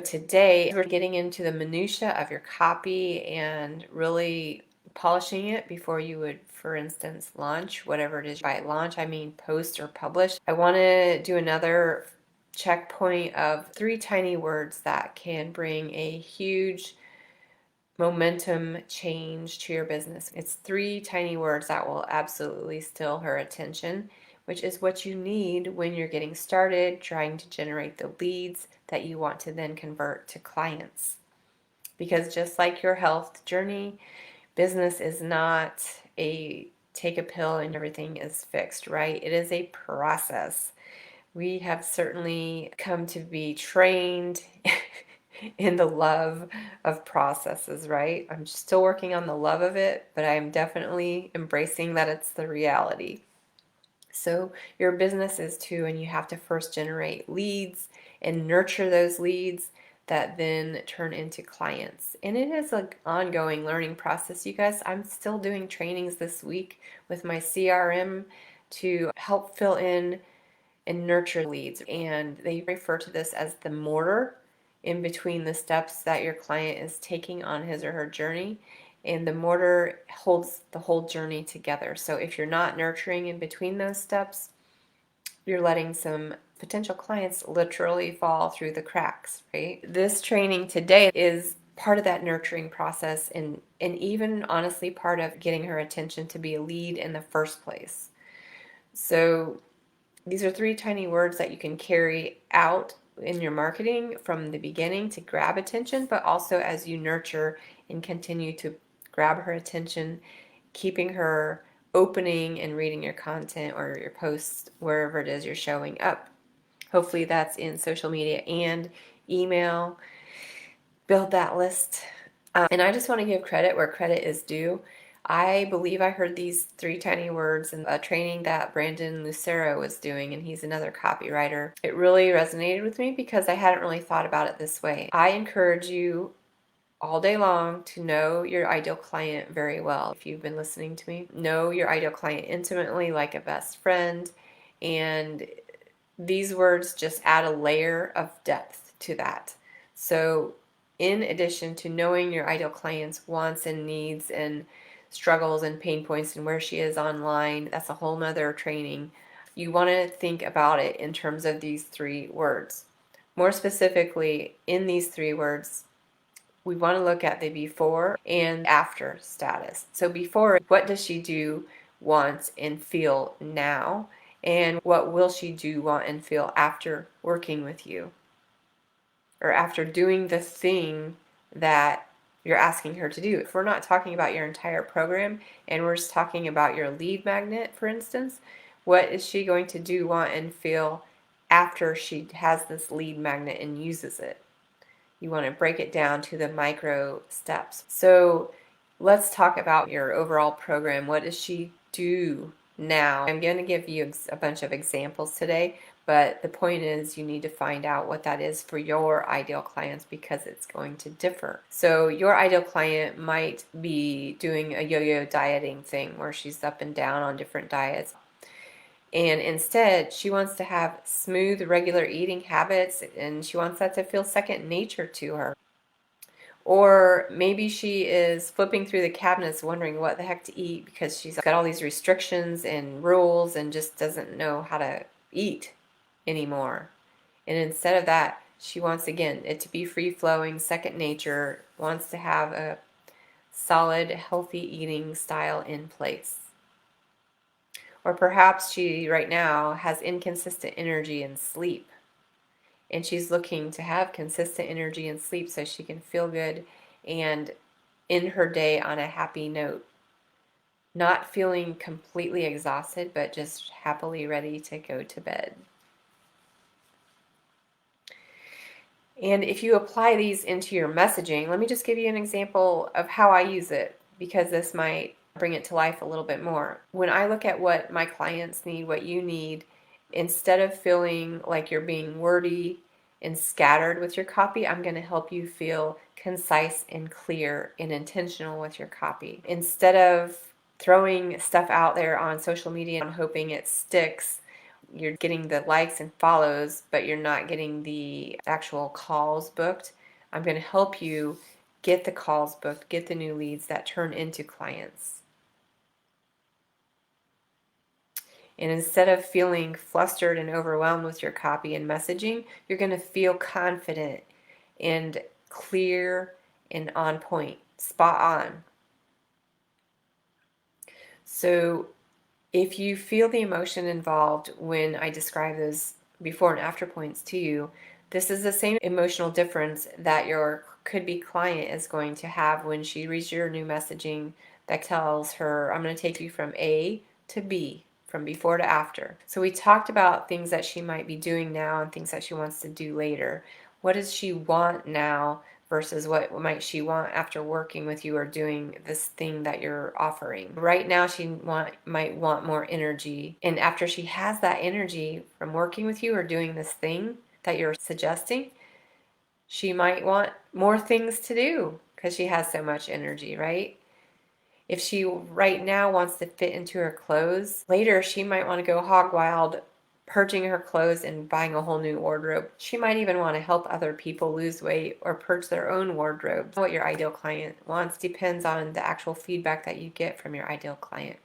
Today, we're getting into the minutia of your copy and really polishing it before you would, for instance, launch whatever it is. By launch, I mean post or publish. I want to do another checkpoint of 3 tiny words that can bring a huge momentum change to your business. It's 3 tiny words that will absolutely steal her attention, which is what you need when you're getting started trying to generate the leads that you want to then convert to clients. Because just like your health journey, business is not a take a pill and everything is fixed, right? It is a process. We have certainly come to be trained in the love of processes, right? I'm still working on the love of it, but I am definitely embracing that it's the reality. So your business is too, and you have to first generate leads and nurture those leads that then turn into clients. And it is an ongoing learning process, you guys. I'm still doing trainings this week with my CRM to help fill in and nurture leads. And they refer to this as the mortar in between the steps that your client is taking on his or her journey. And the mortar holds the whole journey together. So if you're not nurturing in between those steps, you're letting some potential clients literally fall through the cracks, right? This training today is part of that nurturing process and even honestly part of getting her attention to be a lead in the first place. So these are 3 tiny words that you can carry out in your marketing from the beginning to grab attention, but also as you nurture and continue to grab her attention, keeping her opening and reading your content or your posts wherever it is you're showing up. Hopefully that's in social media and email. Build that list. And I just want to give credit where credit is due. I believe I heard these 3 tiny words in a training that Brandon Lucero was doing, and he's another copywriter. It really resonated with me because I hadn't really thought about it this way. I encourage you all day long to know your ideal client very well. If you've been listening to me, know your ideal client intimately like a best friend. And these words just add a layer of depth to that. So in addition to knowing your ideal client's wants and needs and struggles and pain points and where she is online, that's a whole nother training. You want to think about it in terms of these 3 words. More specifically, in these 3 words, we want to look at the before and after status. So before, what does she do, want, and feel now? And what will she do, want, and feel after working with you? Or after doing the thing that you're asking her to do. If we're not talking about your entire program and we're just talking about your lead magnet, for instance, what is she going to do, want, and feel after she has this lead magnet and uses it? You want to break it down to the micro steps. So let's talk about your overall program. What does she do now? I'm going to give you a bunch of examples today, but the point is you need to find out what that is for your ideal clients because it's going to differ. So your ideal client might be doing a yo-yo dieting thing where she's up and down on different diets. And instead, she wants to have smooth, regular eating habits, and she wants that to feel second nature to her. Or maybe she is flipping through the cabinets wondering what the heck to eat because she's got all these restrictions and rules and just doesn't know how to eat anymore. And instead of that, she wants, again, it to be free-flowing, second nature, wants to have a solid, healthy eating style in place. Or perhaps she right now has inconsistent energy and sleep. And she's looking to have consistent energy and sleep so she can feel good and end her day on a happy note. Not feeling completely exhausted, but just happily ready to go to bed. And if you apply these into your messaging, let me just give you an example of how I use it because this might bring it to life a little bit more. When I look at what my clients need, what you need, instead of feeling like you're being wordy and scattered with your copy, I'm going to help you feel concise and clear and intentional with your copy. Instead of throwing stuff out there on social media and hoping it sticks, you're getting the likes and follows, but you're not getting the actual calls booked. I'm going to help you get the calls booked, get the new leads that turn into clients. And instead of feeling flustered and overwhelmed with your copy and messaging, you're going to feel confident and clear and on point, spot on. So if you feel the emotion involved when I describe those before and after points to you, this is the same emotional difference that your could-be client is going to have when she reads your new messaging that tells her, I'm going to take you from A to B, from before to after. So we talked about things that she might be doing now and things that she wants to do later. What does she want now versus what might she want after working with you or doing this thing that you're offering? Right now she might want more energy, and after she has that energy from working with you or doing this thing that you're suggesting, she might want more things to do because she has so much energy, right? If she right now wants to fit into her clothes, later she might want to go hog wild, purging her clothes and buying a whole new wardrobe. She might even want to help other people lose weight or purge their own wardrobes. What your ideal client wants depends on the actual feedback that you get from your ideal client.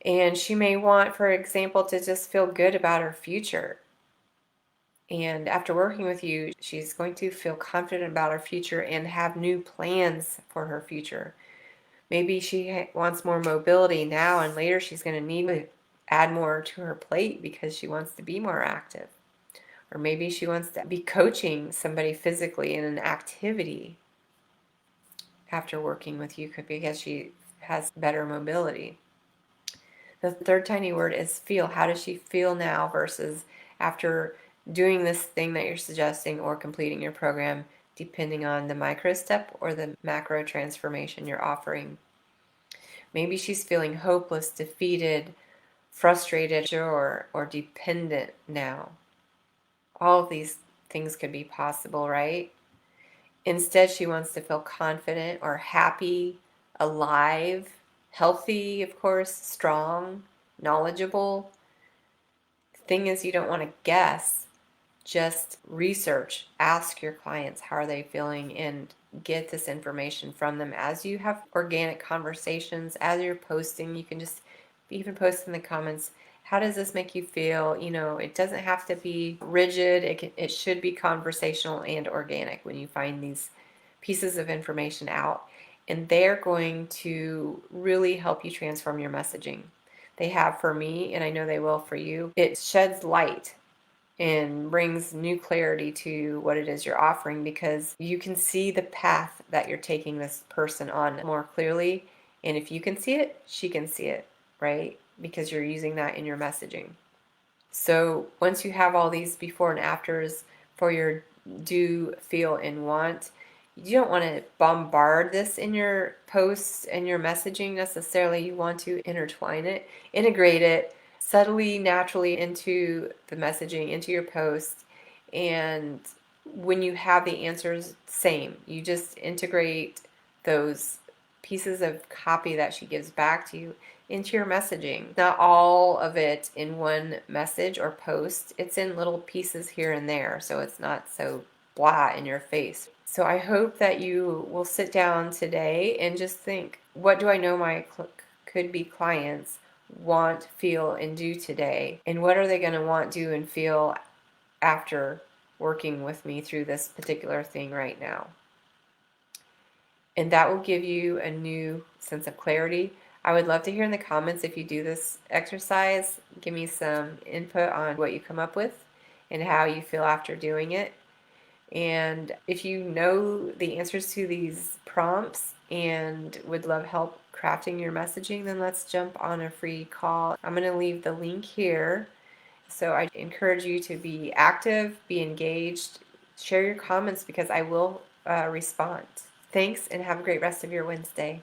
And she may want, for example, to just feel good about her future. And after working with you, she's going to feel confident about her future and have new plans for her future. Maybe she wants more mobility now, and later she's going to need to add more to her plate because she wants to be more active. Or maybe she wants to be coaching somebody physically in an activity after working with you because she has better mobility. The third tiny word is feel. How does she feel now versus after doing this thing that you're suggesting or completing your program, depending on the micro step or the macro transformation you're offering? Maybe she's feeling hopeless, defeated, frustrated, or dependent now. All of these things could be possible, right? Instead, she wants to feel confident or happy, alive, healthy, of course, strong, knowledgeable. The thing is, you don't want to guess. Just research, ask your clients how are they feeling, and get this information from them as you have organic conversations. As you're posting, you can just even post in the comments, how does this make you feel? It doesn't have to be rigid. It should be conversational and organic when you find these pieces of information out, and they're going to really help you transform your messaging. They have for me, and I know they will for you. It sheds light and brings new clarity to what it is you're offering because you can see the path that you're taking this person on more clearly. And if you can see it, she can see it, right? Because you're using that in your messaging. So once you have all these before and afters for your do, feel, and want, you don't want to bombard this in your posts and your messaging necessarily. You want to intertwine it, integrate it subtly, naturally into the messaging, into your post. And when you have the answers, same. You just integrate those pieces of copy that she gives back to you into your messaging. Not all of it in one message or post. It's in little pieces here and there, so it's not so blah in your face. So I hope that you will sit down today and just think, what do I know my could-be clients want, feel, and do today? And what are they going to want, do, and feel after working with me through this particular thing right now? And that will give you a new sense of clarity. I would love to hear in the comments if you do this exercise. Give me some input on what you come up with and how you feel after doing it. And if you know the answers to these prompts and would love help crafting your messaging, then let's jump on a free call. I'm going to leave the link here. So I encourage you to be active, be engaged, share your comments because I will respond. Thanks, and have a great rest of your Wednesday.